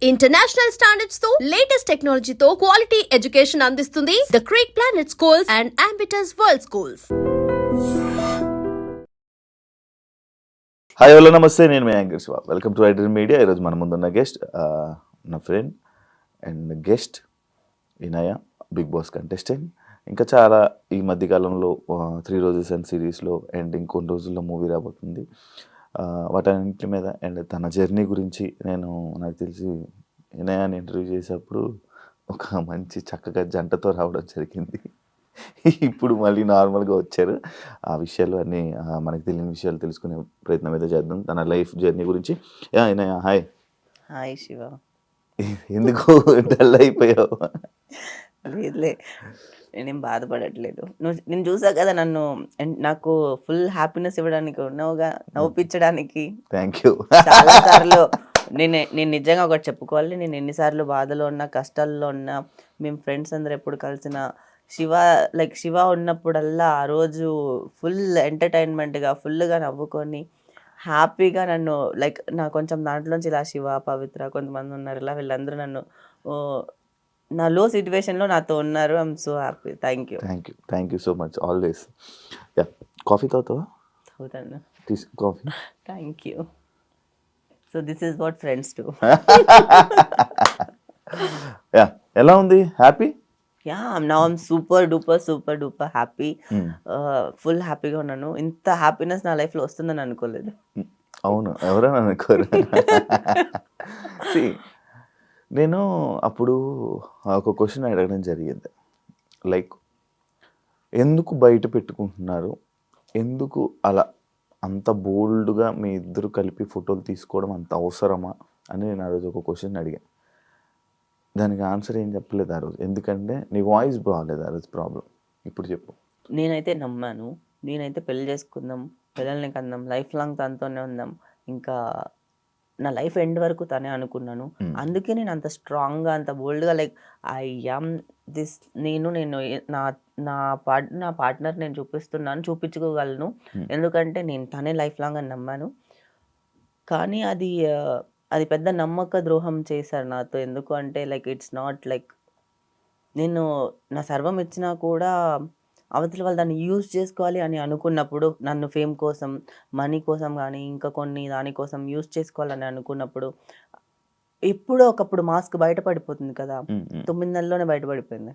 International standards తో latest టెక్నాలజీతో quality education అందిస్తుంది the creek planet schools and ambitus world schools. Hi hello నమస్తే, నేను మీ anchor Shiva. Welcome to iDream media. ఈరోజు మన ముందున్న గెస్ట్ నా friend and guest Inaya, Bigg Boss contestant. ఇంకా చాలా ఈ మధ్యకాలంలో 3 రోజెస్ అండ్ సిరీస్లో అండ్ ఇంకొన్ని రోజుల్లో మూవీ రాబోతుంది. వాటన్నింటి మీద అండ్ తన జర్నీ గురించి నాకు తెలిసి ఇనయాని ఇంటర్వ్యూ చేసేటప్పుడు ఒక మంచి చక్కగా జంటతో రావడం జరిగింది. ఇప్పుడు మళ్ళీ నార్మల్గా వచ్చారు. ఆ విషయాలు అన్నీ మనకు తెలియని విషయాలు తెలుసుకునే ప్రయత్నం అయితే చేద్దాం. తన లైఫ్ జర్నీ గురించి. ఇనయ, హాయ్. హాయ్ శివ. ఎందుకు డల్ అయిపోయావు? లేదులే, నేనేం బాధపడట్లేదు. నేను చూసా కదా, నాకు ఫుల్ హ్యాపీనెస్ ఇవ్వడానికి ఉన్నావుగా, నవ్వుపించడానికి. Thank you. చాలా సార్లు నేను నిజంగా ఒకటి చెప్పుకోవాలి, నేను ఎన్నిసార్లు బాధలో ఉన్నా, కష్టాల్లో ఉన్నా, మేము ఫ్రెండ్స్ అందరు ఎప్పుడు కలిసిన శివ ఉన్నప్పుడల్లా ఆ రోజు ఫుల్ ఎంటర్టైన్మెంట్గా ఫుల్గా నవ్వుకొని హ్యాపీగా నన్ను నా కొంచెం దాంట్లోంచి ఇలా శివ, పవిత్ర కొంతమంది ఉన్నారు, ఇలా వీళ్ళందరూ నన్ను నా లో సిచ్యువేషన్లో నాతో ఉన్నారు. I'm so happy. Thank you so much. Always. Coffee తాగుతావా? అవుతాను. Coffee. Thank you. So this is what friends do. ఎలా ఉంది? Happy? Yeah, now I'm super duper happy. Full హ్యాపీగా ఉన్నాను. ఇంత హ్యాపీనెస్ నా లైఫ్లో వస్తుందని అనుకోలేదు. అవును, ఎవరైనా అనుకోరు. నేను అప్పుడు ఒక క్వశ్చన్ అడగడం జరిగింది, లైక్ ఎందుకు బయట పెట్టుకుంటున్నారు, ఎందుకు అలా అంత బోల్డ్గా మీ ఇద్దరు కలిపి ఫోటోలు తీసుకోవడం అంత అవసరమా అని నేను ఆ రోజు ఒక క్వశ్చన్ అడిగాను. దానికి ఆన్సర్ ఏం చెప్పలేదు ఆ రోజు, ఎందుకంటే నీ వాయిస్ బాగాలేదు ఆ రోజు. ప్రాబ్లం ఇప్పుడు చెప్పు. నేనైతే నమ్మాను, నేనైతే పెళ్లి చేసుకుందాం, పిల్లల్ని కందాం, లైఫ్ లాంగ్ తనతోనే ఉందాం, ఇంకా నా లైఫ్ ఎండ్ వరకు తనే అనుకున్నాను. అందుకే నేను అంత స్ట్రాంగ్గా, అంత బోల్డ్గా ఐ యామ్ దిస్. నేను నా పార్ట్నర్ నేను చూపించుకోగలను, ఎందుకంటే నేను తనే లైఫ్ లాంగ్ అని నమ్మాను. కానీ అది పెద్ద నమ్మక ద్రోహం చేశారు నాతో. ఎందుకు అంటే ఇట్స్ నాట్ నేను నా సర్వం ఇచ్చినా కూడా అవతల వాళ్ళు దాన్ని యూజ్ చేసుకోవాలి అని అనుకున్నప్పుడు, నన్ను ఫేమ్ కోసం, మనీ కోసం కానీ ఇంకా కొన్ని దానికోసం యూజ్ చేసుకోవాలని అనుకున్నప్పుడు ఎప్పుడో ఒకప్పుడు మాస్క్ బయటపడిపోతుంది కదా. 9 నెలల్లోనే బయటపడిపోయింది.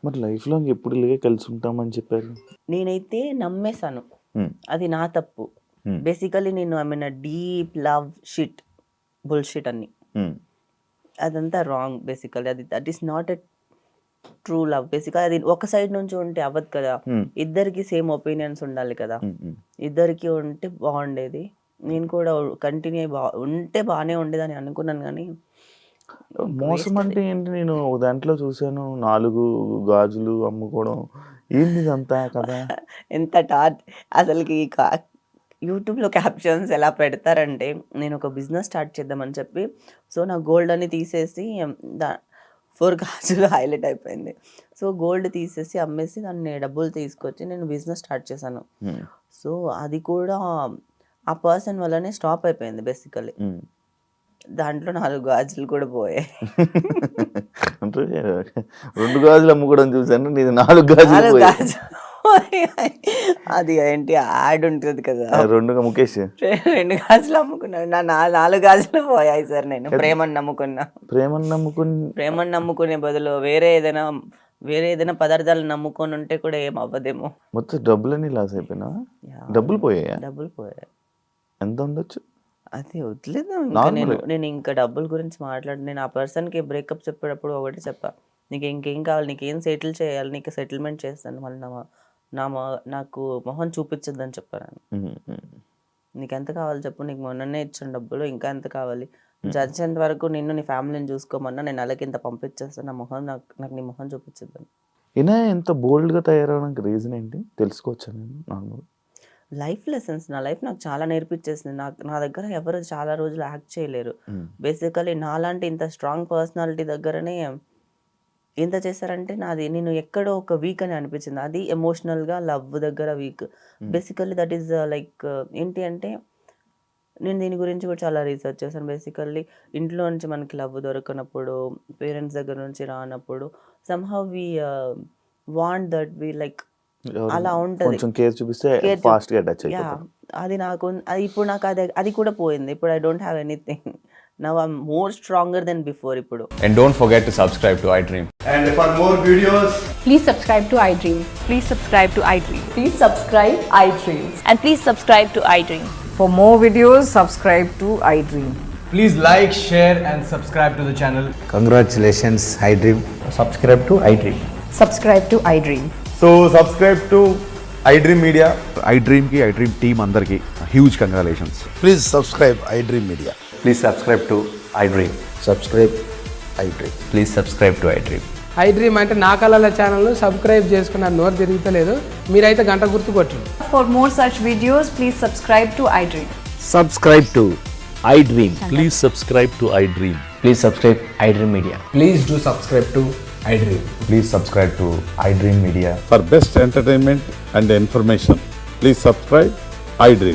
మరి లైఫ్ లాంగ్ ఎప్పుడు ఇలాగే కలిసి ఉంటామని చెప్పారు. నేనైతే నమ్మేశాను, అది నా తప్పు. బేసికలీ నేను I mean deep love shit bullshit అన్ని, అదంతా wrong. Basically that is not a true love. బేసిక్గా అది ఒక సైడ్ నుంచి ఉంటే అవ్వదు కదా, ఇద్దరికి సేమ్ ఒపీనియన్స్ ఉండాలి కదా, ఇద్దరికి ఉంటే బాగుండేది. నేను కూడా కంటిన్యూ ఉంటే బాగానే ఉండేదని అనుకున్నాను. కానీ మోసం అంటే ఏంటి? నేను దాంట్లో చూసాను 4 గాజులు అమ్ముకోవడం, ఏంది ఇదంతా కదా? ఎంత అసలుకి యూట్యూబ్లో క్యాప్షన్స్ ఎలా పెడతారంటే, నేను ఒక బిజినెస్ స్టార్ట్ చేద్దామని చెప్పి, సో నా గోల్డ్ అని తీసేసి 4 గాజులు హైలైట్ అయిపోయింది. సో గోల్డ్ తీసేసి అమ్మేసి దాన్ని డబ్బులు తీసుకొచ్చి నేను బిజినెస్ స్టార్ట్ చేశాను. సో అది కూడా ఆ పర్సన్ వల్లనే స్టాప్ అయిపోయింది బేసికలీ. దాంట్లో 4 గాజులు కూడా పోయాయి. అంటే 2 గాజులు అమ్ముకోవడం చూసాను, నీది 4 గాజులు. అది ఏంటి యాడ్ ఉంటుంది కదా, 2 ముఖేష్ 2 గాజులు అమ్ముకున్నాను, నా 4 గాజులు పోయాయి సార్. నేను ప్రేమను నమ్ముకునే బదులు వేరే ఏదైనా పదార్థాలు నమ్ముకొని ఉంటే కూడా ఏం అవ్వదేమో. మొత్తం డబ్బులన్నీ లాస్ అయిపోయినా? డబ్బులు పోయాయి. ఎంత ఉండొచ్చు? అది వదిలేదు. నేను ఇంకా డబ్బుల గురించి నేను ఆ పర్సన్కి బ్రేకప్ చెప్పేటప్పుడు ఒకటి చెప్పా, నీకు ఇంకేం కావాలి, నీకేం సెటిల్ చేయాలి, నీకు సెటిల్మెంట్ చేస్తాను, మళ్ళీ నాకు మొహం చూపించద్దని చెప్పాను. నీకు ఎంత కావాలి చెప్పు, నీకు మొన్ననే ఇచ్చిన డబ్బులు, ఇంకా ఎంత కావాలి, చచ్చేంత వరకు నిన్ను నీ ఫ్యామిలీని చూసుకోమన్నా నేను నెలకి ఇంత పంపించేస్తాను, నా మొహం నాకు నీ మొహం చూపించద్దని. ఇలా ఎంత బోల్డ్గా తయారవడానికి రీజన్ ఏంటి తెలుసుకోవచ్చా? నేను నార్మల్ లైఫ్ లెసన్స్, నా లైఫ్ నాకు చాలా నేర్పించేసింది. నా దగ్గర ఎవరు చాలా రోజులు యాక్ట్ చేయలేరు. బేసికలీ నాలాంటి ఇంత స్ట్రాంగ్ పర్సనాలిటీ దగ్గరనే ఎంత చేశారంటే, నేను ఎక్కడో ఒక వీక్ అని అనిపించింది. అది ఎమోషనల్గా లవ్ దగ్గర వీక్. బేసికలీ దట్ ఈస్ ఏంటి అంటే, నేను దీని గురించి కూడా చాలా రీసెర్చ్ చేశాను. బేసికల్లీ ఇంట్లో నుంచి మనకి లవ్ దొరకనప్పుడు, పేరెంట్స్ దగ్గర నుంచి రానప్పుడు somehow we want that we like అలా ఉంటది. కొంచెం కేర్ చూపిస్తే కేర్ చూ ఫాస్ట్‌గా అటాచ్ యాహ్! అయిపోతారు. అది నాకు అది ఇప్పుడు నాకు అది కూడా పోయింది. ఇప్పుడు I don't have anything. Now I am more stronger then before ఇప్పుడు. And don't forget to subscribe to iDream. And for more videos, Please subscribe to iDream. Please subscribe to iDream. Please subscribe iDream. And please subscribe to iDream. For more videos, subscribe to iDream. please like, share, and subscribe to the channel. Congratulations, iDream. Subscribe to iDream. Subscribe to iDream. So subscribe to iDream Media. iDream की iDream team अंदर की huge congratulations. Please subscribe iDream Media. Please subscribe to iDream. Subscribe iDream. Please subscribe to iDream. iDream అంటే నా కళల ఛానల్ను subscribe చేసుకున్న నోరు తిరుగుతలేదు. మీరైతే గంట గుర్తు కొట్టండి. For more such videos, please subscribe to iDream. Subscribe to iDream. Please subscribe to iDream. Please subscribe iDream Media. Please do subscribe to iDream. Please subscribe to iDream Media. For best entertainment and information, please subscribe iDream.